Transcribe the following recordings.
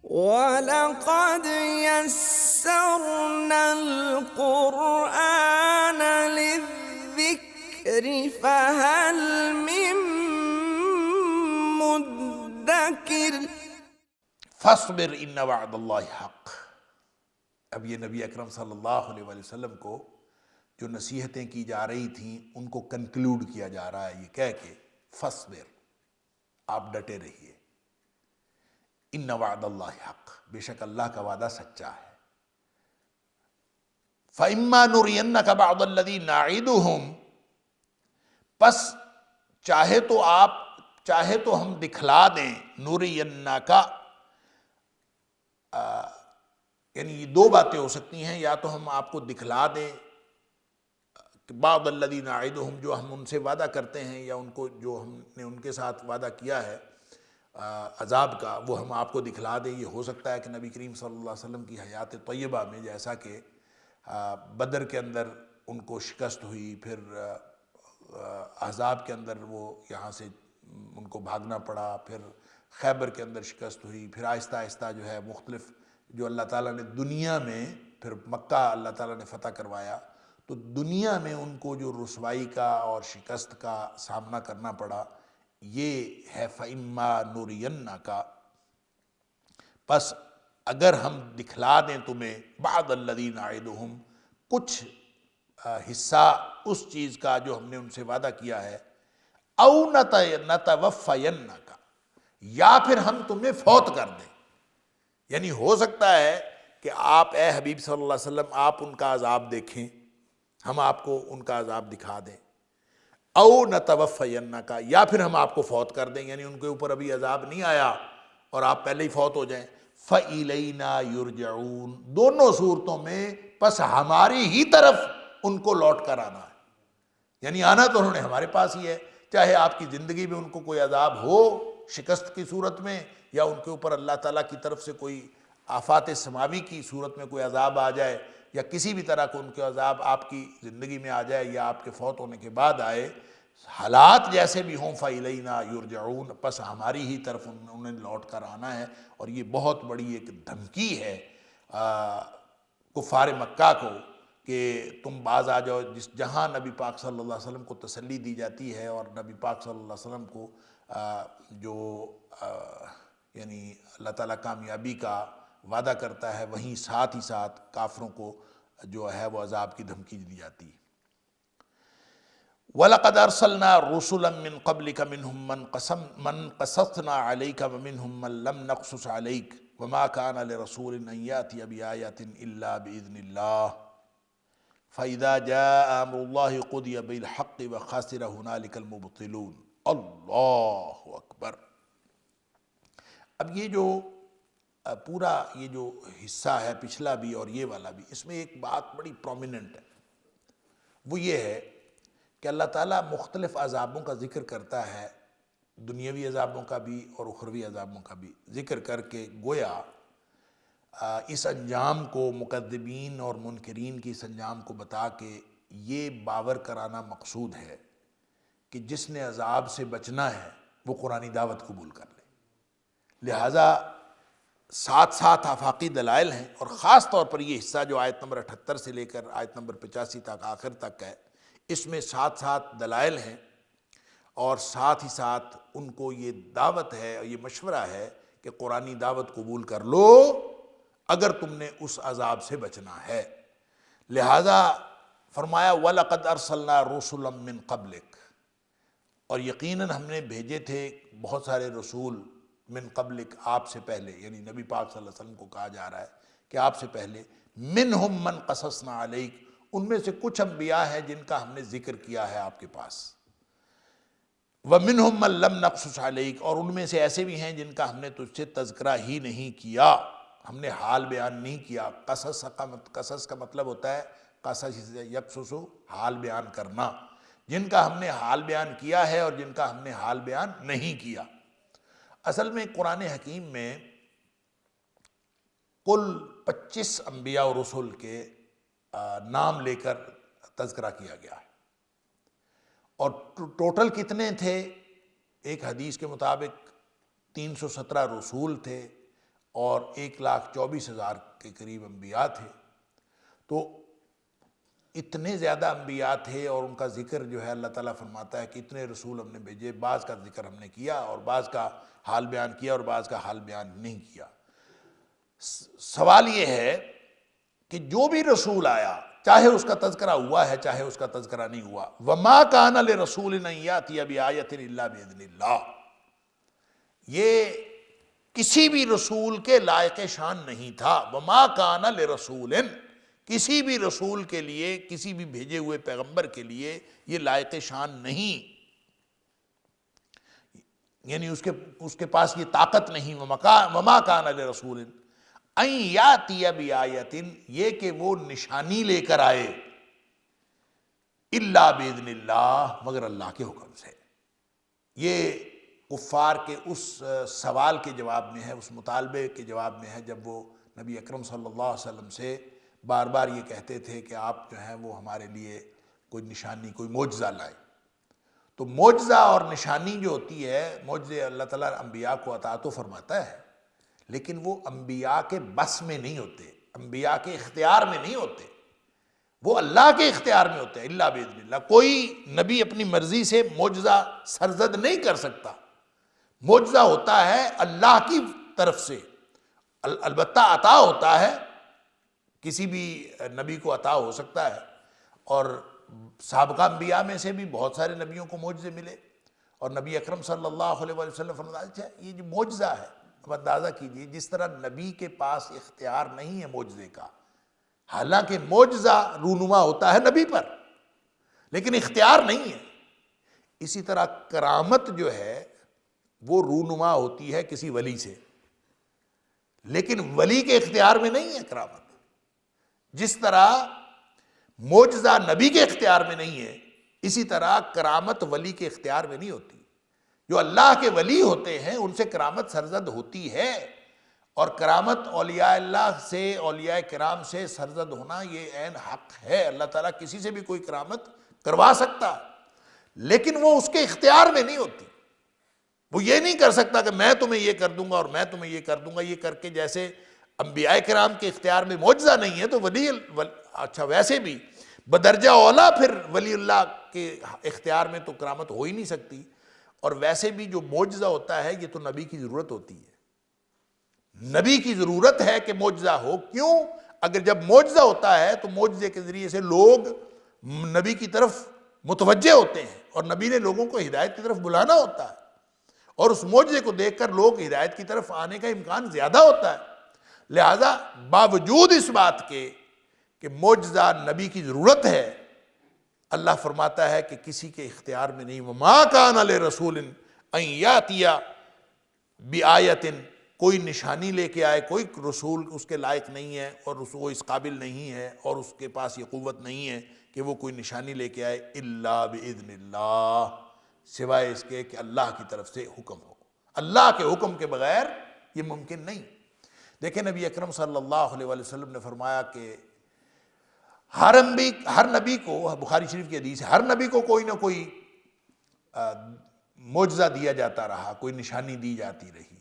وَلَقَدْ يَسَّرْنَا الْقُرْآنَ لِلذِّكْرِ فَهَلْ مِن مُّدَّكِرٍ۔ فَاصْبِرْ إِنَّ وَعْدَ اللَّهِ حَقٌّ۔ اب یہ نبی اکرم صلی اللہ علیہ وآلہ وسلم کو جو نصیحتیں کی جا رہی تھیں ان کو کنکلوڈ کیا جا رہا ہے یہ کہہ کے فَاصْبِرْ، آپ ڈٹے رہیے، إِنَّ وَعْدَ اللَّهِ حَقٌّ، بے شک اللہ کا وعدہ سچا ہے۔ فَإِمَّا نُرِيَنَّكَ بَعْضَ الَّذِي نَعِدُهُمْ، پس چاہے تو ہم دکھلا دیں، نُرِيَنَّكَ، یعنی یہ دو باتیں ہو سکتی ہیں، یا تو ہم آپ کو دکھلا دیں بعض الذین نعدہم، جو ہم ان سے وعدہ کرتے ہیں، یا ان کو جو ہم نے ان کے ساتھ وعدہ کیا ہے عذاب کا، وہ ہم آپ کو دکھلا دیں۔ یہ ہو سکتا ہے کہ نبی کریم صلی اللہ علیہ وسلم کی حیات طیبہ میں، جیسا کہ بدر کے اندر ان کو شکست ہوئی، پھر احزاب کے اندر وہ یہاں سے ان کو بھاگنا پڑا، پھر خیبر کے اندر شکست ہوئی، پھر آہستہ آہستہ جو ہے مختلف جو اللہ تعالیٰ نے دنیا میں، پھر مکہ اللہ تعالیٰ نے فتح کروایا، تو دنیا میں ان کو جو رسوائی کا اور شکست کا سامنا کرنا پڑا، یہ ہے فَإِمَّا نُرِيَنَّكَ، پس اگر ہم دکھلا دیں تمہیں بعض الذی نعدہم، کچھ حصہ اس چیز کا جو ہم نے ان سے وعدہ کیا ہے، او نتوفینک، یا پھر ہم تمہیں فوت کر دیں، یعنی ہو سکتا ہے کہ آپ اے حبیب صلی اللہ علیہ وسلم آپ ان کا عذاب دیکھیں، ہم آپ کو ان کا عذاب دکھا دیں، او نتوفینک، یا پھر ہم آپ کو فوت کر دیں، یعنی ان کے اوپر ابھی عذاب نہیں آیا اور آپ پہلے ہی فوت ہو جائیں۔ فَإِلَيْنَا يُرْجَعُونَ، دونوں صورتوں میں پس ہماری ہی طرف ان کو لوٹ کر آنا ہے، یعنی آنا تو انہوں نے ہمارے پاس ہی ہے، چاہے آپ کی زندگی میں ان کو کوئی عذاب ہو شکست کی صورت میں، یا ان کے اوپر اللہ تعالیٰ کی طرف سے کوئی آفات سماوی کی صورت میں کوئی عذاب آ جائے، یا کسی بھی طرح کو ان کے عذاب آپ کی زندگی میں آ جائے یا آپ کے فوت ہونے کے بعد آئے، حالات جیسے بھی ہوں فَإِلَيْنَا يُرْجَعُونَ، پس ہماری ہی طرف انہیں لوٹ کر آنا ہے۔ اور یہ بہت بڑی ایک دھمکی ہے کفار مکہ کو کہ تم باز آ جاؤ، جہاں نبی پاک صلی اللہ علیہ وسلم کو تسلی دی جاتی ہے، اور نبی پاک صلی اللہ علیہ وسلم کو جو یعنی اللہ تعالیٰ کامیابی کا وعدہ کرتا ہے، وہیں ساتھ ہی ساتھ کافروں کو جو ہے وہ عذاب کی دھمکی دی جاتی ہے۔ وَلَقَدْ أَرْسَلْنَا رُسُلًا مِّن قَبْلِكَ مِنْهُمْ مَنْ قَصَصْنَا عَلَيْكَ وَمِنْهُمْ مَنْ لَمْ نَقْصُصْ عَلَيْكَ وَمَا كَانَ لِرَسُولٍ أَنْ يَأْتِيَ بِآيَةٍ إِلَّا بِإِذْنِ اللَّهِ فَإِذَا جَاءَ أَمْرُ اللَّهِ قُضِيَ بِالْحَقِّ وَخَسِرَ هُنَالِكَ الْمُبْطِلُونَ۔ اللہ اکبر۔ اب یہ جو پورا یہ جو حصہ ہے، پچھلا بھی اور یہ والا بھی، اس میں ایک بات بڑی پرومیننٹ ہے، وہ یہ ہے کہ اللہ تعالیٰ مختلف عذابوں کا ذکر کرتا ہے، دنیاوی عذابوں کا بھی اور اخروی عذابوں کا بھی ذکر کر کے، گویا اس انجام کو، مکذبین اور منکرین کی اس انجام کو بتا کے یہ باور کرانا مقصود ہے کہ جس نے عذاب سے بچنا ہے وہ قرآنی دعوت قبول کر لے۔ لہٰذا ساتھ ساتھ آفاقی دلائل ہیں، اور خاص طور پر یہ حصہ جو آیت نمبر 78 سے لے کر آیت نمبر 85 تک آخر تک ہے، اس میں ساتھ ساتھ دلائل ہیں، اور ساتھ ہی ساتھ ان کو یہ دعوت ہے، یہ مشورہ ہے کہ قرآنی دعوت قبول کر لو اگر تم نے اس عذاب سے بچنا ہے۔ لہٰذا فرمایا وَلَقَدْ أَرْسَلْنَا رُسُلًا مِّن قَبْلِكَ، اور یقیناً ہم نے بھیجے تھے بہت سارے رسول، من قبلک، آپ سے پہلے، یعنی نبی پاک صلی اللہ علیہ وسلم کو کہا جا رہا ہے کہ آپ سے پہلے، منہم من قصصنا علیک، ان میں سے کچھ انبیاء ہیں جن کا ہم نے ذکر کیا ہے آپ کے پاس، ومنہم من لم نقصص علیک، اور ان میں سے ایسے بھی ہیں جن کا ہم نے تجھ سے تذکرہ ہی نہیں کیا، ہم نے حال بیان نہیں کیا۔ قصص کا مطلب ہوتا ہے قصص یقصص، حال بیان کرنا، جن کا ہم نے حال بیان کیا ہے اور جن کا ہم نے حال بیان نہیں کیا۔ اصل میں قرآن حکیم میں کل 25 انبیاء و رسول کے نام لے کر تذکرہ کیا گیا ہے، اور ٹوٹل کتنے تھے؟ ایک حدیث کے مطابق 317 رسول تھے، اور 1,24,000 کے قریب انبیاء تھے. تو اتنے زیادہ انبیاء تھے اور ان کا ذکر جو ہے اللہ تعالیٰ فرماتا ہے کہ اتنے رسول ہم نے بھیجے، بعض کا ذکر ہم نے کیا اور بعض کا حال بیان کیا اور بعض کا حال بیان نہیں کیا. سوال یہ ہے کہ جو بھی رسول آیا چاہے اس کا تذکرہ ہوا ہے چاہے اس کا تذکرہ نہیں ہوا، وَمَا كَانَ لِرَسُولٍ أَن يَأْتِيَ بِآيَةٍ إِلَّا بِإِذْنِ اللَّهِ، یہ کسی بھی رسول کے لائق شان نہیں تھا. وَمَا كَانَ لِرَسُولٍ، کسی بھی رسول کے لیے، کسی بھی بھیجے ہوئے پیغمبر کے لیے یہ لائق شان نہیں، یعنی اس کے پاس یہ طاقت نہیں. وَمَا كَانَ لِرَسُولٍ أَن يَأْتِيَ بِآيَةٍ، یہ کہ وہ نشانی لے کر آئے، إِلَّا بِإِذْنِ اللَّهِ، مگر اللہ کے حکم سے. یہ کفار کے اس سوال کے جواب میں ہے، اس مطالبے کے جواب میں ہے جب وہ نبی اکرم صلی اللہ علیہ وسلم سے بار بار یہ کہتے تھے کہ آپ جو ہیں وہ ہمارے لیے کوئی نشانی، کوئی معجزہ لائیں. تو معجزہ اور نشانی جو ہوتی ہے، معجزے اللہ تعالیٰ انبیاء کو عطا تو فرماتا ہے، لیکن وہ انبیاء کے بس میں نہیں ہوتے، انبیاء کے اختیار میں نہیں ہوتے، وہ اللہ کے اختیار میں ہوتے ہیں. الا باذن اللہ، کوئی نبی اپنی مرضی سے معجزہ سرزد نہیں کر سکتا. معجزہ ہوتا ہے اللہ کی طرف سے، البتہ عطا ہوتا ہے، کسی بھی نبی کو عطا ہو سکتا ہے. اور سابقہ انبیاء میں سے بھی بہت سارے نبیوں کو معجزے ملے، اور نبی اکرم صلی اللہ علیہ وسلم فرماتے ہیں یہ جو معجزہ ہے، اب اندازہ کیجئے جس طرح نبی کے پاس اختیار نہیں ہے معجزے کا، حالانکہ معجزہ رونما ہوتا ہے نبی پر لیکن اختیار نہیں ہے، اسی طرح کرامت جو ہے وہ رونما ہوتی ہے کسی ولی سے، لیکن ولی کے اختیار میں نہیں ہے کرامت. جس طرح معجزہ نبی کے اختیار میں نہیں ہے، اسی طرح کرامت ولی کے اختیار میں نہیں ہوتی. جو اللہ کے ولی ہوتے ہیں ان سے کرامت سرزد ہوتی ہے، اور کرامت اولیاء اللہ سے، اولیاء کرام سے سرزد ہونا یہ عین حق ہے. اللہ تعالیٰ کسی سے بھی کوئی کرامت کروا سکتا، لیکن وہ اس کے اختیار میں نہیں ہوتی. وہ یہ نہیں کر سکتا کہ میں تمہیں یہ کر دوں گا اور میں تمہیں یہ کر دوں گا، یہ کر کے جیسے انبیاء کرام کے اختیار میں معجزہ نہیں ہے تو اچھا ویسے بھی بدرجہ اولا پھر ولی اللہ کے اختیار میں تو کرامت ہو ہی نہیں سکتی. اور ویسے بھی جو معجزہ ہوتا ہے یہ تو نبی کی ضرورت ہوتی ہے، نبی کی ضرورت ہے کہ معجزہ ہو. کیوں؟ اگر جب معجزہ ہوتا ہے تو معجزے کے ذریعے سے لوگ نبی کی طرف متوجہ ہوتے ہیں، اور نبی نے لوگوں کو ہدایت کی طرف بلانا ہوتا ہے، اور اس معجزے کو دیکھ کر لوگ ہدایت کی طرف آنے کا امکان زیادہ ہوتا ہے. لہذا باوجود اس بات کے کہ معجزہ نبی کی ضرورت ہے، اللہ فرماتا ہے کہ کسی کے اختیار میں نہیں. وَمَا كَانَ لِرَسُولٍ أَن يَأْتِيَ بِآيَةٍ، کوئی نشانی لے کے آئے، کوئی رسول اس کے لائق نہیں ہے اور وہ اس قابل نہیں ہے اور اس کے پاس یہ قوت نہیں ہے کہ وہ کوئی نشانی لے کے آئے، إِلَّا بِإِذْنِ اللَّهِ، سوائے اس کے کہ اللہ کی طرف سے حکم ہو. اللہ کے حکم کے بغیر یہ ممکن نہیں. دیکھیں نبی اکرم صلی اللہ علیہ وسلم نے فرمایا کہ ہر نبی کو، بخاری شریف کی حدیث ہے، ہر نبی کو کوئی نہ کوئی معجزہ دیا جاتا رہا، کوئی نشانی دی جاتی رہی،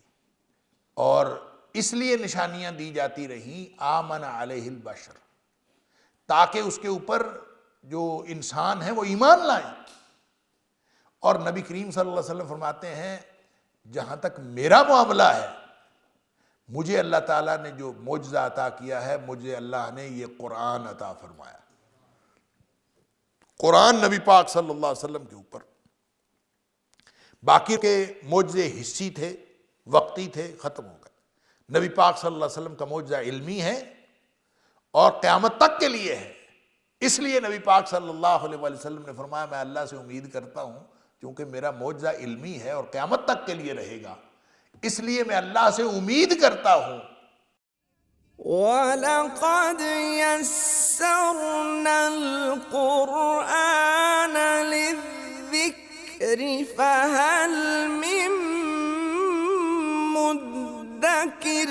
اور اس لیے نشانیاں دی جاتی رہیں آمن علیہ البشر، تاکہ اس کے اوپر جو انسان ہیں وہ ایمان لائیں. اور نبی کریم صلی اللہ علیہ وسلم فرماتے ہیں جہاں تک میرا معاملہ ہے، مجھے اللہ تعالیٰ نے جو معجزہ عطا کیا ہے، مجھے اللہ نے یہ قرآن عطا فرمایا. قرآن نبی پاک صلی اللہ علیہ وسلم کے اوپر، باقی کے معجزے حصی تھے، وقتی تھے، ختم ہو گئے. نبی پاک صلی اللہ علیہ وسلم کا معجزہ علمی ہے اور قیامت تک کے لیے ہے. اس لیے نبی پاک صلی اللہ علیہ وسلم نے فرمایا میں اللہ سے امید کرتا ہوں کیونکہ میرا معجزہ علمی ہے اور قیامت تک کے لیے رہے گا، اس لیے میں اللہ سے امید کرتا ہوں. وَلَقَدْ يَسَّرْنَا الْقُرْآنَ لِلذِّكْرِ فَهَلْ مِن مُّدَّكِرٍ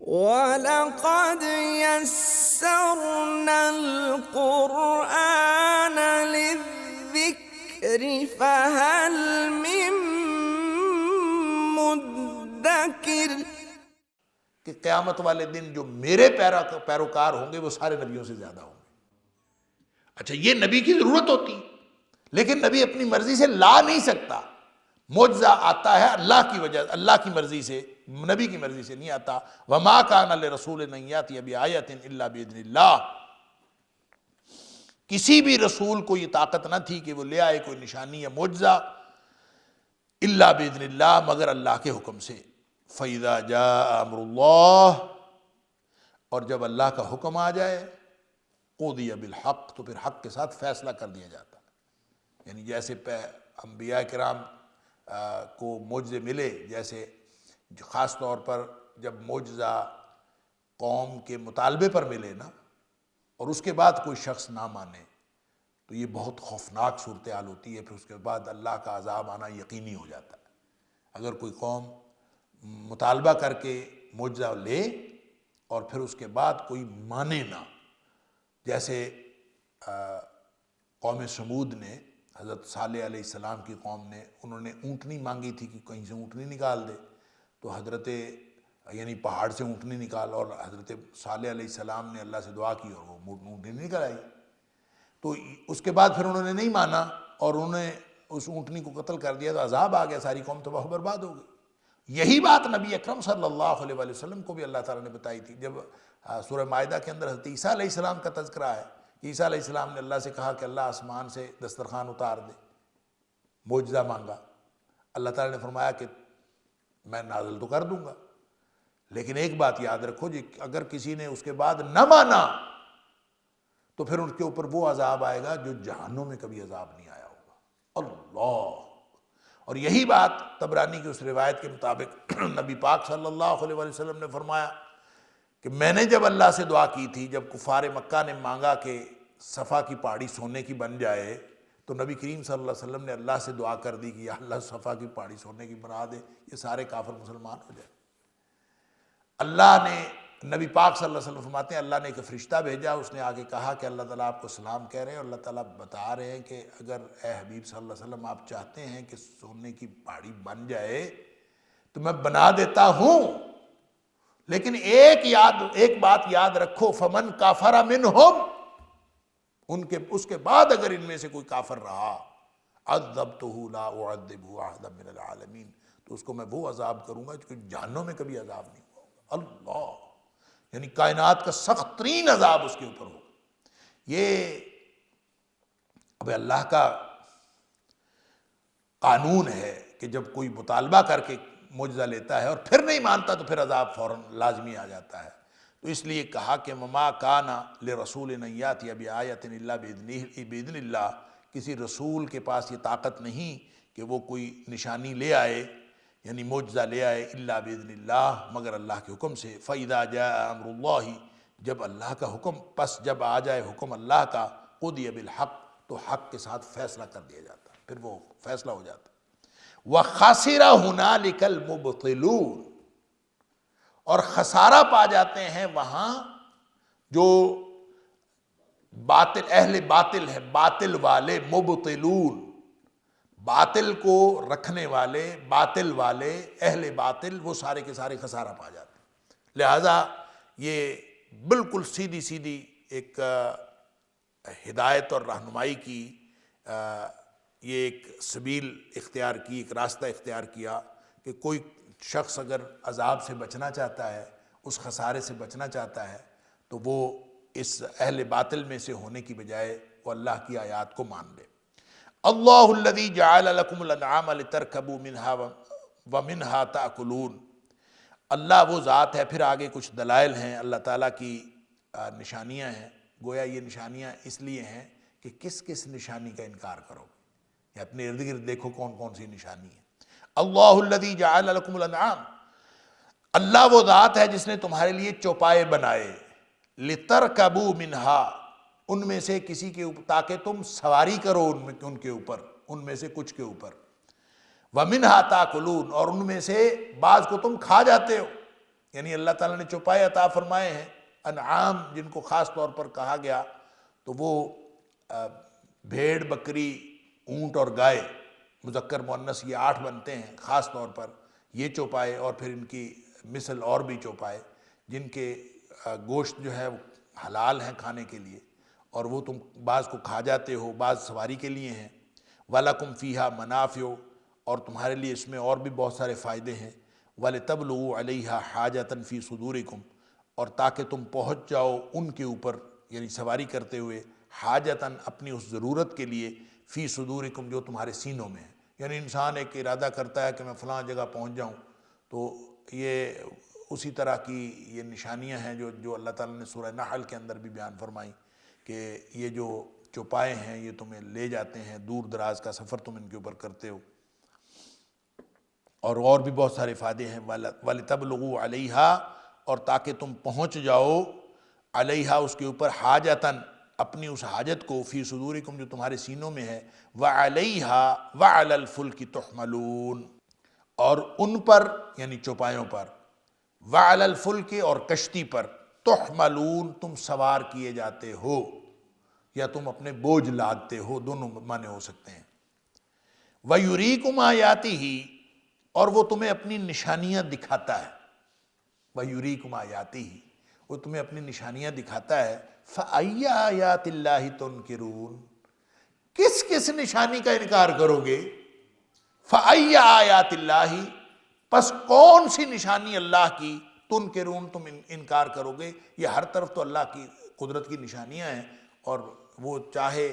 وَلَقَدْ يَسَّرْنَا الْقُرْآنَ لِلذِّكْرِ فَهَلْ مِن مُّدَّكِرٍ کہ قیامت والے دن جو میرے پیروکار ہوں گے وہ سارے نبیوں سے زیادہ ہوں گے۔ اچھا، یہ نبی کی ضرورت ہوتی، لیکن نبی اپنی مرضی سے لا نہیں سکتا، معجزہ آتا ہے اللہ کی وجہ، اللہ کی مرضی سے، نبی کی مرضی سے نہیں آتا۔ وَمَا كَانَ لِرَسُولٍ أَن يَأْتِيَ بِآيَةٍ إِلَّا بِإِذْنِ اللَّهِ، کسی بھی رسول کو یہ طاقت نہ تھی کہ وہ لے آئے کوئی نشانی یا معجزہ، الا باذن اللہ، مگر اللہ کے حکم سے۔ فَإِذَا جَاءَ أَمْرُ اللَّهِ، اور جب اللہ کا حکم آ جائے، قُضِيَ بِالْحَقِّ، تو پھر حق کے ساتھ فیصلہ کر دیا جاتا ہے۔ یعنی جیسے انبیاء کرام کو معجزے ملے، جیسے خاص طور پر جب معجزہ قوم کے مطالبے پر ملے نا، اور اس کے بعد کوئی شخص نہ مانے، تو یہ بہت خوفناک صورتحال ہوتی ہے، پھر اس کے بعد اللہ کا عذاب آنا یقینی ہو جاتا ہے۔ اگر کوئی قوم مطالبہ کر کے معجزہ لے اور پھر اس کے بعد کوئی مانے نہ، جیسے قوم سمود نے، حضرت صالح علیہ السلام کی قوم نے، انہوں نے اونٹنی مانگی تھی کہ کہیں سے اونٹنی نکال دے، تو حضرت یعنی پہاڑ سے اونٹنی نکال، اور حضرت صالح علیہ السلام نے اللہ سے دعا کی اور وہ اونٹنی نکل آئی۔ تو اس کے بعد پھر انہوں نے نہیں مانا اور انہوں نے اس اونٹنی کو قتل کر دیا، تو عذاب آ گیا، ساری قوم تباہ و برباد ہو گئی۔ یہی بات نبی اکرم صلی اللہ علیہ وآلہ وسلم کو بھی اللہ تعالیٰ نے بتائی تھی، جب سورہ مائدہ کے اندر حضرت عیسیٰ علیہ السلام کا تذکرہ ہے۔ عیسیٰ علیہ السلام نے اللہ سے کہا کہ اللہ آسمان سے دسترخوان اتار دے، معجزہ مانگا، اللہ تعالیٰ نے فرمایا کہ میں نازل تو کر دوں گا، لیکن ایک بات یاد رکھو جی، اگر کسی نے اس کے بعد نہ مانا تو پھر ان کے اوپر وہ عذاب آئے گا جو جہنم میں کبھی عذاب نہیں آیا ہوگا۔ اللہ، اور یہی بات طبرانی کی اس روایت کے مطابق نبی پاک صلی اللہ علیہ وآلہ وسلم نے فرمایا کہ میں نے جب اللہ سے دعا کی تھی، جب کفار مکہ نے مانگا کہ صفا کی پہاڑی سونے کی بن جائے، تو نبی کریم صلی اللہ علیہ وسلم نے اللہ سے دعا کر دی کہ یا اللہ صفا کی پہاڑی سونے کی بنا دے، یہ سارے کافر مسلمان ہو جائے۔ اللہ نے، نبی پاک صلی اللہ علیہ وسلم فرماتے ہیں اللہ نے ایک فرشتہ بھیجا، اس نے آگے کہا کہ اللہ تعالیٰ آپ کو سلام کہہ رہے ہیں، اور اللہ تعالیٰ بتا رہے ہیں کہ اگر اے حبیب صلی اللہ علیہ وسلم آپ چاہتے ہیں کہ سونے کی پہاڑی بن جائے تو میں بنا دیتا ہوں، لیکن ایک بات یاد رکھو، فمن کافر منہم، اس کے بعد اگر ان میں سے کوئی کافر رہا، عذبتہ لا اعذبہ احدا من العالمین، تو اس کو میں وہ عذاب کروں گا جو جہنم میں کبھی عذاب نہیں ہوا ہوگا۔ اللہ، یعنی کائنات کا سخت ترین عذاب اس کے اوپر ہوگا۔ یہ اب اللہ کا قانون ہے کہ جب کوئی مطالبہ کر کے معجزہ لیتا ہے اور پھر نہیں مانتا تو پھر عذاب فوراً لازمی آ جاتا ہے۔ تو اس لیے کہا کہ وَمَا كَانَ لِرَسُولٍ أَن يَأْتِيَ بِآيَةٍ إِلَّا بِإِذْنِ اللَّهِ، کسی رسول کے پاس یہ طاقت نہیں کہ وہ کوئی نشانی لے آئے، یعنی معجزہ لے آئے، الا باذن اللہ، مگر اللہ کے حکم سے۔ فَإِذَا جَاءَ أَمْرُ اللَّهِ، جب اللہ کا حکم، پس جب آ جائے حکم اللہ کا، قُضِيَ بِالْحَقِّ، تو حق کے ساتھ فیصلہ کر دیا جاتا ہے، پھر وہ فیصلہ ہو جاتا ہے۔ وَخَسِرَ هُنَالِكَ الْمُبْطِلُونَ، اور خسارہ پا جاتے ہیں وہاں جو باطل، اہل باطل ہے، باطل والے، مبطلون، باطل کو رکھنے والے، باطل والے، اہل باطل، وہ سارے کے سارے خسارہ پا جاتے ہیں۔ لہٰذا یہ بالکل سیدھی سیدھی ایک ہدایت اور رہنمائی کی، یہ ایک سبیل اختیار کی، ایک راستہ اختیار کیا کہ کوئی شخص اگر عذاب سے بچنا چاہتا ہے، اس خسارے سے بچنا چاہتا ہے، تو وہ اس اہل باطل میں سے ہونے کی بجائے وہ اللہ کی آیات کو مان لے۔ اللہ الذی جعل لکم الانعام لترکبوا منها ومنها تأکلون، اللہ وہ ذات ہے، پھر آگے کچھ دلائل ہیں اللہ تعالیٰ کی، نشانیاں ہیں، گویا یہ نشانیاں اس لیے ہیں کہ کس کس نشانی کا انکار کرو گے، یا اپنے ارد گرد دیکھو کون کون سی نشانی ہے۔ اللہ الذی جعل لکم الانعام، اللہ وہ ذات ہے جس نے تمہارے لیے چوپائے بنائے، لترکبوا منها، ان میں سے کسی کے اوپر، تاکہ تم سواری کرو ان کے اوپر، ان میں سے کچھ کے اوپر، وَمِنْهَا تَأْكُلُونَ، اور ان میں سے بعض کو تم کھا جاتے ہو۔ یعنی اللہ تعالیٰ نے چوپائے عطا فرمائے ہیں۔ انعام جن کو خاص طور پر کہا گیا تو وہ بھیڑ، بکری، اونٹ اور گائے، مذکر مؤنث یہ 8 بنتے ہیں خاص طور پر، یہ چوپائے، اور پھر ان کی مثل اور بھی چوپائے۔ جن کے گوشت جو ہے وہ حلال ہیں کھانے کے لیے، اور وہ تم بعض کو کھا جاتے ہو، بعض سواری کے لیے ہیں۔ وَلَكُمْ فِيهَا مَنَافِعُ، اور تمہارے لیے اس میں اور بھی بہت سارے فائدے ہیں۔ وَلِتَبْلُغُوا عَلَيْهَا حَاجَةً فِي صُدُورِكُمْ، اور تاکہ تم پہنچ جاؤ ان کے اوپر، یعنی سواری کرتے ہوئے، حاجتاً اپنی اس ضرورت کے لیے، فی صدورکم جو تمہارے سینوں میں ہے۔ یعنی انسان ایک ارادہ کرتا ہے کہ میں فلاں جگہ پہنچ جاؤں، تو یہ اسی طرح کی یہ نشانیاں ہیں جو اللہ تعالیٰ نے سورہ نحل کے اندر بھی بیان فرمائی کہ یہ جو چوپائے ہیں یہ تمہیں لے جاتے ہیں، دور دراز کا سفر تم ان کے اوپر کرتے ہو، اور بھی بہت سارے فائدے ہیں۔ وَلِتَبْلُغُوا عَلَيْهَا، اور تاکہ تم پہنچ جاؤ علیہا اس کے اوپر، حاجتاً اپنی اس حاجت کو، فی صدورکم جو تمہارے سینوں میں ہے، وَعَلَيْهَا وَعَلَى الْفُلْكِ تُحْمَلُونَ، اور ان پر یعنی چوپایوں پر، وَعَلَى الْفُلْكِ اور کشتی پر، تُحْمَلُونَ تم سوار کیے جاتے ہو، یا تم اپنے بوجھ لادتے ہو، دونوں معنی ہو سکتے ہیں۔ وَيُرِيكُمْ آيَاتِهِ، اور وہ تمہیں اپنی نشانیاں دکھاتا ہے۔ وَيُرِيكُمْ آيَاتِهِ، وہ تمہیں اپنی نشانیاں دکھاتا ہے۔ فَأَيَّ آيَاتِ اللَّهِ تُنْكِرُونَ، کس کس نشانی کا انکار کرو گے؟ فَأَيَّ آيَاتِ اللَّهِ، پس کون سی نشانی اللہ کی، تنکرون تم انکار کرو گے؟ یہ ہر طرف تو اللہ کی قدرت کی نشانیاں ہیں، اور وہ چاہے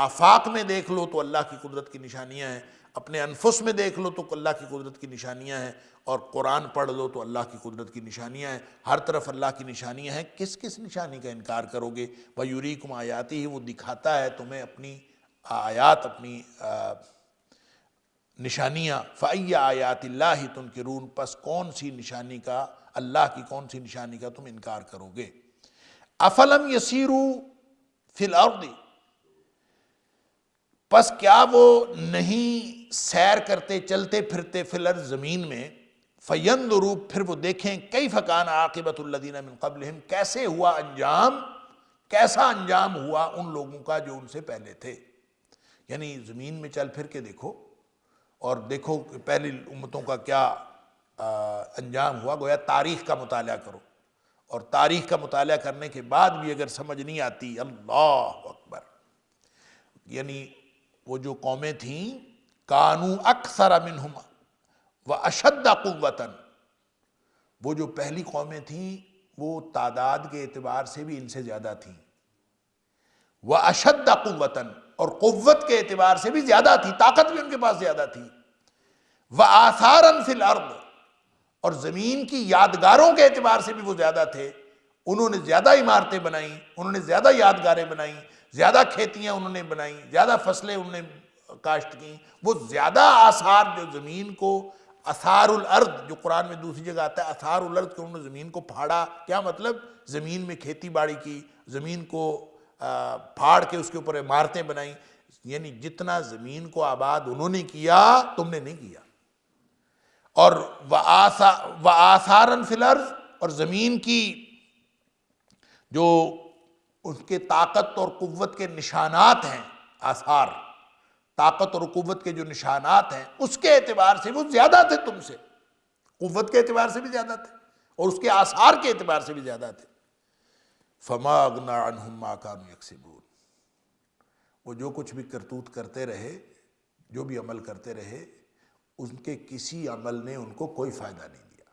آفاق میں دیکھ لو تو اللہ کی قدرت کی نشانیاں ہیں، اپنے انفس میں دیکھ لو تو اللہ کی قدرت کی نشانیاں ہیں، اور قرآن پڑھ لو تو اللہ کی قدرت کی نشانیاں ہیں، ہر طرف اللہ کی نشانیاں ہیں، کس کس نشانی کا انکار کرو گے؟ وَيُرِيكُمْ آيَاتِهِ، وہ دکھاتا ہے تمہیں اپنی آیات، اپنی نشانیاں۔ فَأَيَّ آيَاتِ اللَّهِ تُنْكِرُونَ، پس کون سی نشانی کا، اللہ کی کون سی نشانی کا تم انکار کرو گے؟ أَفَلَمْ يَسِيرُوا فِي الْأَرْضِ، پس کیا وہ نہیں سیر کرتے، چلتے پھرتے، فی الارض زمین میں، فَيَنْظُرُوا پھر وہ دیکھیں، كَيْفَ كَانَ عَاقِبَةُ الَّذِينَ مِنْ قَبْلِهِمْ کیسے ہوا انجام، کیسا انجام ہوا ان لوگوں کا جو ان سے پہلے تھے۔ یعنی زمین میں چل پھر کے دیکھو، اور دیکھو کہ پہلی امتوں کا کیا انجام ہوا، گویا تاریخ کا مطالعہ کرو، اور تاریخ کا مطالعہ کرنے کے بعد بھی اگر سمجھ نہیں آتی، اللہ اکبر، یعنی وہ جو قومیں تھیں، کانوا اکثر منہم واشد قوۃ، وہ جو پہلی قومیں تھیں وہ تعداد کے اعتبار سے بھی ان سے زیادہ تھیں، واشد قوۃ، اور قوت کے اعتبار سے بھی زیادہ تھی، طاقت بھی ان کے پاس زیادہ تھی، وآثارا فی الارض، اور زمین کی یادگاروں کے اعتبار سے بھی وہ زیادہ تھے، انہوں نے زیادہ عمارتیں بنائیں، انہوں نے زیادہ یادگاریں بنائیں، زیادہ کھیتیاں انہوں نے بنائیں، زیادہ فصلیں انہوں نے کاشت کیں، وہ زیادہ آثار جو زمین کو، اثار الارض جو قرآن میں دوسری جگہ آتا ہے، اثار الارض کہ انہوں نے زمین کو پھاڑا، کیا مطلب؟ زمین میں کھیتی باڑی کی، زمین کو پھاڑ کے اس کے اوپر عمارتیں بنائیں، یعنی جتنا زمین کو آباد انہوں نے کیا تم نے نہیں کیا۔ اور وآثارا فی الارض، اور زمین کی جو اس کے طاقت اور قوت کے نشانات ہیں، آثار، طاقت اور قوت کے جو نشانات ہیں، اس کے اعتبار سے وہ زیادہ تھے تم سے، قوت کے اعتبار سے بھی زیادہ تھے، اور اس کے آثار کے اعتبار سے بھی زیادہ تھے۔ فما اغنی عنہم ما کانوا یکسبون، وہ جو کچھ بھی کرتوت کرتے رہے، جو بھی عمل کرتے رہے، ان کے کسی عمل نے ان کو کوئی فائدہ نہیں دیا۔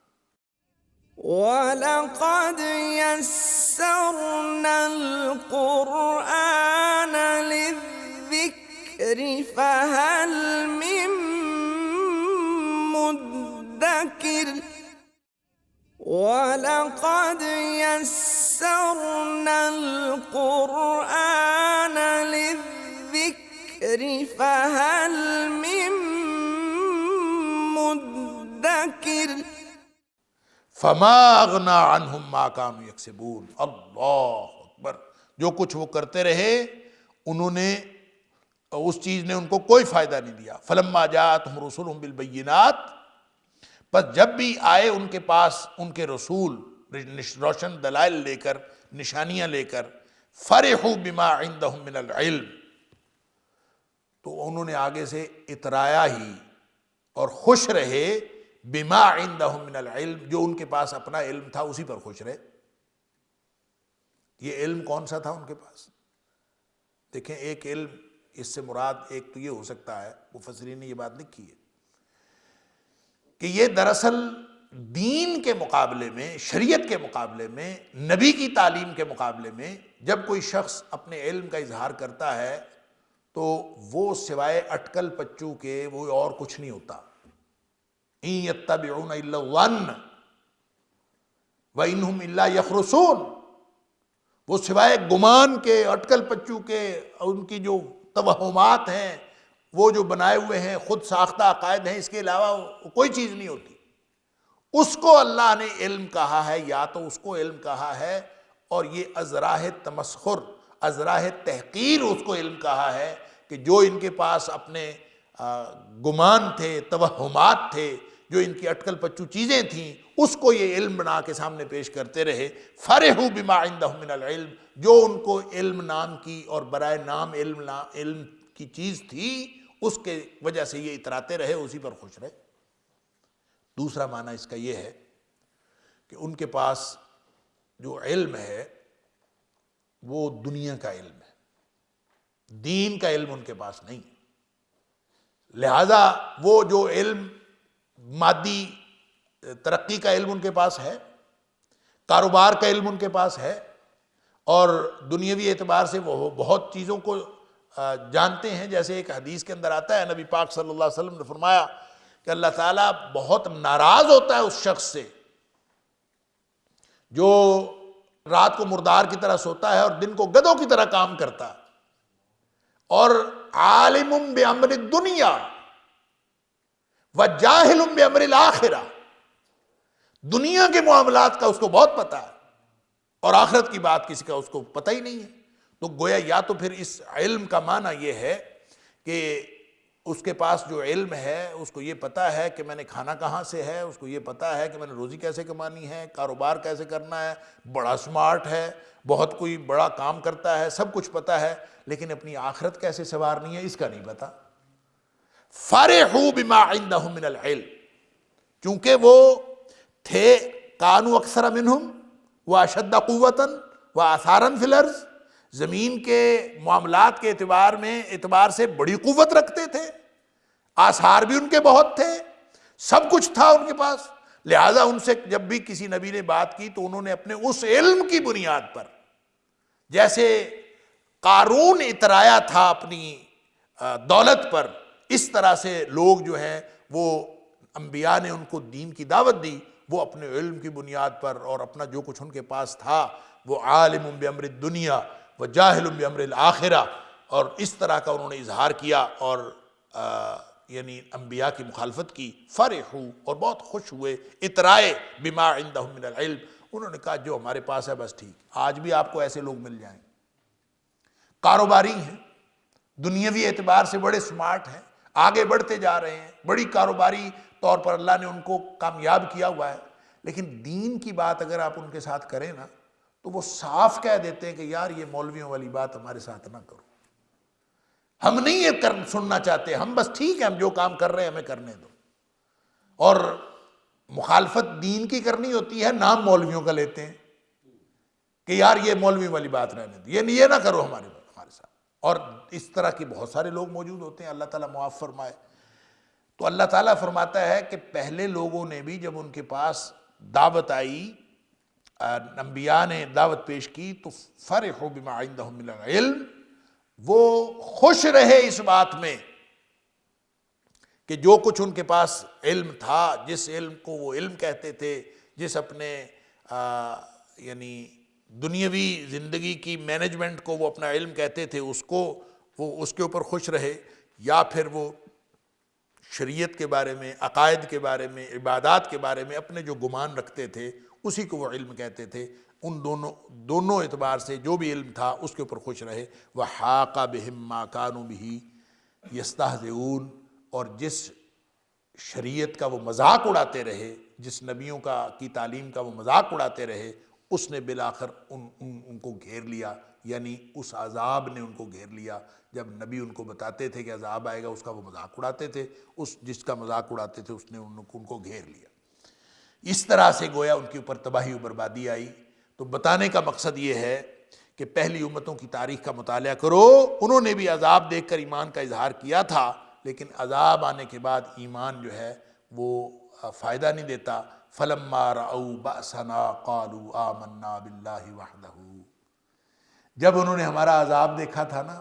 وَلَقَدْ يَسَّرْنَا الْقُرْآنَ لِلذِّكْرِ فَهَلْ مِن مُّدَّكِرٍ وَلَقَدْ يَسَّرْنَا الْقُرْآنَ لِلذِّكْرِ فَهَلْ مِن مُّدَّكِرٍ فما اغنی عنہم ما کانوا یکسبون، اللہ اکبر، جو کچھ وہ کرتے رہے انہوں نے، اس چیز نے ان کو کوئی فائدہ نہیں دیا۔ فلما جاءتہم رسلہم بالبینات، بس جب بھی آئے ان کے پاس ان کے رسول روشن دلائل لے کر، نشانیاں لے کر، فرحوا بما عندہم من العلم، تو انہوں نے آگے سے اترایا ہی اور خوش رہے، بما عندہم من العلم، جو ان کے پاس اپنا علم تھا اسی پر خوش رہے۔ یہ علم کون سا تھا ان کے پاس؟ دیکھیں، ایک علم، اس سے مراد ایک تو یہ ہو سکتا ہے، مفسرین نے یہ بات لکھی ہے کہ یہ دراصل دین کے مقابلے میں، شریعت کے مقابلے میں، نبی کی تعلیم کے مقابلے میں جب کوئی شخص اپنے علم کا اظہار کرتا ہے تو وہ سوائے اٹکل پچو کے وہ اور کچھ نہیں ہوتا. ان یتبعون الا الظن وانہم الا یخرصون. وہ سوائے گمان کے، اٹکل پچو کے، ان کی جو توہمات ہیں، وہ جو بنائے ہوئے ہیں خود ساختہ عقائد ہیں، اس کے علاوہ کوئی چیز نہیں ہوتی. اس کو اللہ نے علم کہا ہے، یا تو اس کو علم کہا ہے، اور یہ ازراہ تمسخر، ازراہ تحقیر اس کو علم کہا ہے کہ جو ان کے پاس اپنے گمان تھے، توہمات تھے، جو ان کی اٹکل پچو چیزیں تھیں، اس کو یہ علم بنا کے سامنے پیش کرتے رہے. فرحوا بما عندهم من العلم، جو ان کو علم نام کی اور برائے نام علم کی چیز تھی، اس کے وجہ سے یہ اتراتے رہے، اسی پر خوش رہے. دوسرا معنی اس کا یہ ہے کہ ان کے پاس جو علم ہے وہ دنیا کا علم ہے، دین کا علم ان کے پاس نہیں. لہذا وہ جو علم، مادی ترقی کا علم ان کے پاس ہے، کاروبار کا علم ان کے پاس ہے، اور دنیاوی اعتبار سے وہ بہت چیزوں کو جانتے ہیں. جیسے ایک حدیث کے اندر آتا ہے، نبی پاک صلی اللہ علیہ وسلم نے فرمایا کہ اللہ تعالیٰ بہت ناراض ہوتا ہے اس شخص سے جو رات کو مردار کی طرح سوتا ہے اور دن کو گدھوں کی طرح کام کرتا ہے، اور عالم بامر الدنیا وجاہل بامر الآخرہ. دنیا کے معاملات کا اس کو بہت پتہ ہے، اور آخرت کی بات کسی کا اس کو پتہ ہی نہیں ہے. تو گویا یا تو پھر اس علم کا معنی یہ ہے کہ اس کے پاس جو علم ہے اس کو یہ پتہ ہے کہ میں نے کھانا کہاں سے ہے، اس کو یہ پتہ ہے کہ میں نے روزی کیسے کمانی ہے، کاروبار کیسے کرنا ہے، بڑا سمارٹ ہے، بہت کوئی بڑا کام کرتا ہے، سب کچھ پتہ ہے، لیکن اپنی آخرت کیسے سنوارنی ہے اس کا نہیں پتہ. فرحوا بما عندهم من العلم، چونکہ وہ تھے کانوا اکثر منہم واشد قوتا واثارا فی الارض، زمین کے معاملات کے اعتبار سے بڑی قوت رکھتے تھے، آثار بھی ان کے بہت تھے، سب کچھ تھا ان کے پاس. لہذا ان سے جب بھی کسی نبی نے بات کی تو انہوں نے اپنے اس علم کی بنیاد پر، جیسے قارون اترایا تھا اپنی دولت پر، اس طرح سے لوگ جو ہیں وہ انبیاء نے ان کو دین کی دعوت دی، وہ اپنے علم کی بنیاد پر اور اپنا جو کچھ ان کے پاس تھا، وہ عالم بامر الدنیا وجاہل بامر الآخرہ، اور اس طرح کا انہوں نے اظہار کیا اور یعنی انبیاء کی مخالفت کی. فرحوا، اور بہت خوش ہوئے، اترائے بما عندهم من العلم. انہوں نے کہا جو ہمارے پاس ہے بس ٹھیک. آج بھی آپ کو ایسے لوگ مل جائیں، کاروباری ہیں، دنیاوی اعتبار سے بڑے سمارٹ ہیں، آگے بڑھتے جا رہے ہیں، بڑی کاروباری طور پر اللہ نے ان کو کامیاب کیا ہوا ہے، لیکن دین کی بات اگر آپ ان کے ساتھ کریں نا تو وہ صاف کہہ دیتے ہیں کہ یار یہ مولویوں والی بات ہمارے ساتھ نہ کرو، ہم نہیں یہ سننا چاہتے، ہم بس ٹھیک ہے، ہم جو کام کر رہے ہیں ہمیں کرنے دو. اور مخالفت دین کی کرنی ہوتی ہے، نام مولویوں کا لیتے ہیں کہ یار یہ مولوی والی بات رہنے دو، یہ نہ کرو ہمارے ساتھ. اور اس طرح کے بہت سارے لوگ موجود ہوتے ہیں، اللہ تعالیٰ معاف فرمائے. تو اللہ تعالیٰ فرماتا ہے کہ پہلے لوگوں نے بھی جب ان کے پاس دعوت آئی، انبیاء نے دعوت پیش کی، تو فرحوا بما عندهم من العلم، وہ خوش رہے اس بات میں کہ جو کچھ ان کے پاس علم تھا، جس علم کو وہ علم کہتے تھے، جس اپنے یعنی دنیاوی زندگی کی مینجمنٹ کو وہ اپنا علم کہتے تھے، وہ اس کے اوپر خوش رہے، یا پھر وہ شریعت کے بارے میں، عقائد کے بارے میں، عبادات کے بارے میں اپنے جو گمان رکھتے تھے اسی کو وہ علم کہتے تھے. ان دونوں اعتبار سے جو بھی علم تھا اس کے اوپر خوش رہے. وَحَاقَ بِهِمْ مَا كَانُوا بِهِ يَسْتَهْزِئُونَ، اور جس شریعت کا وہ مذاق اڑاتے رہے، جس نبیوں کی تعلیم کا وہ مذاق اڑاتے رہے، اس نے بالآخر ان کو گھیر لیا، یعنی اس عذاب نے ان کو گھیر لیا. جب نبی ان کو بتاتے تھے کہ عذاب آئے گا، اس کا وہ مذاق اڑاتے تھے، جس کا مذاق اڑاتے تھے اس نے ان کو گھیر لیا. اس طرح سے گویا ان کے اوپر تباہی و بربادی آئی. تو بتانے کا مقصد یہ ہے کہ پہلی امتوں کی تاریخ کا مطالعہ کرو، انہوں نے بھی عذاب دیکھ کر ایمان کا اظہار کیا تھا، لیکن عذاب آنے کے بعد ایمان جو ہے وہ فائدہ نہیں دیتا۔ فَلَمَّا رَأَوْا بَأْسَنَا قَالُوا آمَنَّا بِاللَّهِ وَحْدَهُ، جب انہوں نے ہمارا عذاب دیکھا تھا نا،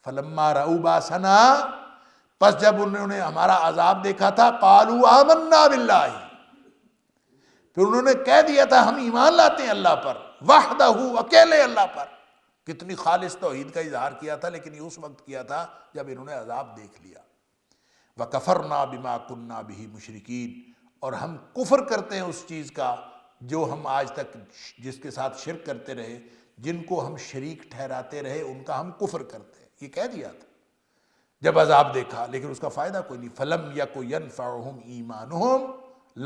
فَلَمَّا رَأَوْا بَأْسَنَا، پس جب انہوں نے ہمارا عذاب دیکھا تھا، قَالُوا آمَنَّا بِاللَّهِ، پھر انہوں نے کہہ دیا تھا ہم ایمان لاتے ہیں اللہ پر، وحدہ، اکیلے اللہ پر۔ کتنی خالص توحید کا اظہار کیا تھا، لیکن یہ اس وقت کیا تھا جب انہوں نے عذاب دیکھ لیا۔ وَكَفَرْنَا بِمَا كُنَّا بِهِ مُشْرِكِينَ، اور ہم کفر کرتے ہیں اس چیز کا جو ہم آج تک جس کے ساتھ شرک کرتے رہے، جن کو ہم شریک ٹھہراتے رہے، ان کا ہم کفر کرتے ہیں، یہ کہہ دیا تھا جب عذاب دیکھا، لیکن اس کا فائدہ کوئی نہیں۔ فَلَمْ يَكُ يَنْفَعُهُمْ إِيمَانُهُمْ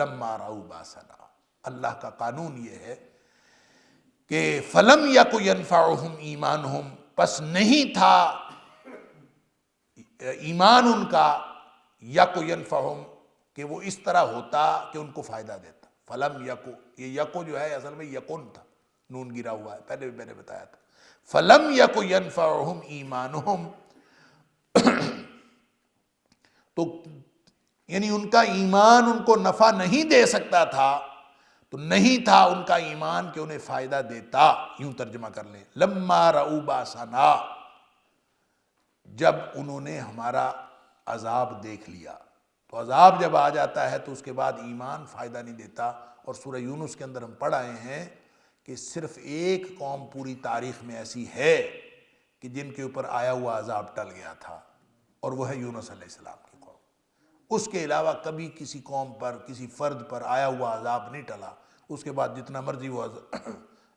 لَمَّا رَأَوْا بَأْسَنَا، اللہ کا قانون یہ ہے کہ فَلَمْ يَكُ يَنْفَعُهُمْ إِيمَانُهُمْ، پس نہیں تھا ایمان ان کا، یَكُ يَنْفَعُهُمْ، کہ وہ اس طرح ہوتا کہ ان کو فائدہ دیتا۔ فَلَمْ يَكُ، یہ یکو جو ہے اصل میں یکن تھا، نون گرا ہوا ہے، پہلے بھی میں نے بتایا تھا۔ فَلَمْ يَكُ يَنْفَعُهُمْ إِيمَانُهُمْ، تو یعنی ان کا ایمان ان کو نفع نہیں دے سکتا تھا، تو نہیں تھا ان کا ایمان کہ انہیں فائدہ دیتا، یوں ترجمہ کر لیں، لَمَّا رَأَوْا بَأْسَنَا، جب انہوں نے ہمارا عذاب دیکھ لیا۔ تو عذاب جب آ جاتا ہے تو اس کے بعد ایمان فائدہ نہیں دیتا۔ اور سورہ یونس کے اندر ہم پڑھ آئے ہیں کہ صرف ایک قوم پوری تاریخ میں ایسی ہے کہ جن کے اوپر آیا ہوا عذاب ٹل گیا تھا، اور وہ ہے یونس علیہ السلام کی قوم۔ اس کے علاوہ کبھی کسی قوم پر، کسی فرد پر آیا ہوا عذاب نہیں ٹلا، اس کے بعد جتنا مرضی وہ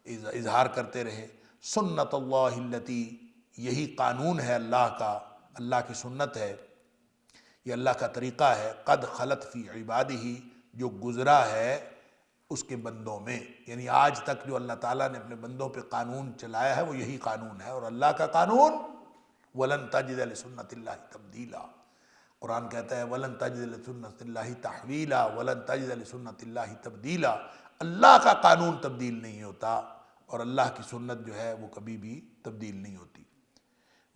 اظہار کرتے رہے۔ سنت اللہ التی، یہی قانون ہے اللہ کا، اللہ کی سنت ہے، یہ اللہ کا طریقہ ہے، قد خلت فی عبادہ، جو گزرا ہے اس کے بندوں میں، یعنی آج تک جو اللہ تعالیٰ نے اپنے بندوں پہ قانون چلایا ہے وہ یہی قانون ہے، اور اللہ کا قانون وَلَن تَجِدَ لِسُنَّتِ اللَّهِ تَبْدِيلًا، قرآن کہتا ہے وَلَن تَجِدَ لِسُنَّتِ اللَّهِ تَحْوِيلًا وَلَن تَجِدَ لِسُنَّتِ اللَّهِ تَبْدِيلًا، اللہ کا قانون تبدیل نہیں ہوتا، اور اللہ کی سنت جو ہے وہ کبھی بھی تبدیل نہیں ہوتی۔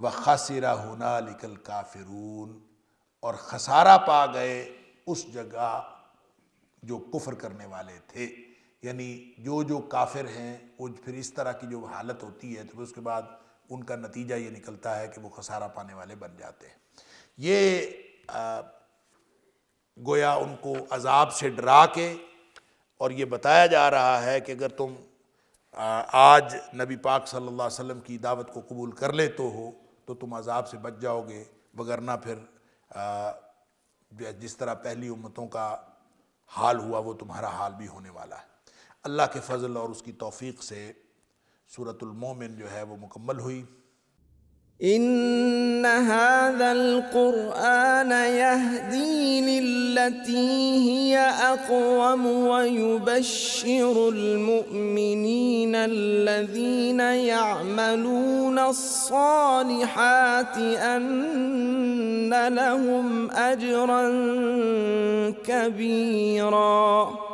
وَخَسِرَ هُنَالِكَ الْكَافِرُونَ، اور خسارہ پا گئے اس جگہ جو کفر کرنے والے تھے، یعنی جو کافر ہیں وہ پھر اس طرح کی جو حالت ہوتی ہے تو پھر اس کے بعد ان کا نتیجہ یہ نکلتا ہے کہ وہ خسارہ پانے والے بن جاتے ہیں۔ یہ گویا ان کو عذاب سے ڈرا کے، اور یہ بتایا جا رہا ہے کہ اگر تم آج نبی پاک صلی اللہ علیہ وسلم کی دعوت کو قبول کر لیتے ہو تو تم عذاب سے بچ جاؤ گے، وگرنہ پھر جس طرح پہلی امتوں کا حال ہوا وہ تمہارا حال بھی ہونے والا ہے۔ اللہ کے فضل اور اس کی توفیق سے سورۃ المومن جو ہے وہ مکمل ہوئی۔ ان هذا القرآن يهدي للتي هي اقوم ويبشر المؤمنين الذين يعملون الصالحات ان لهم اجرا كبيرا۔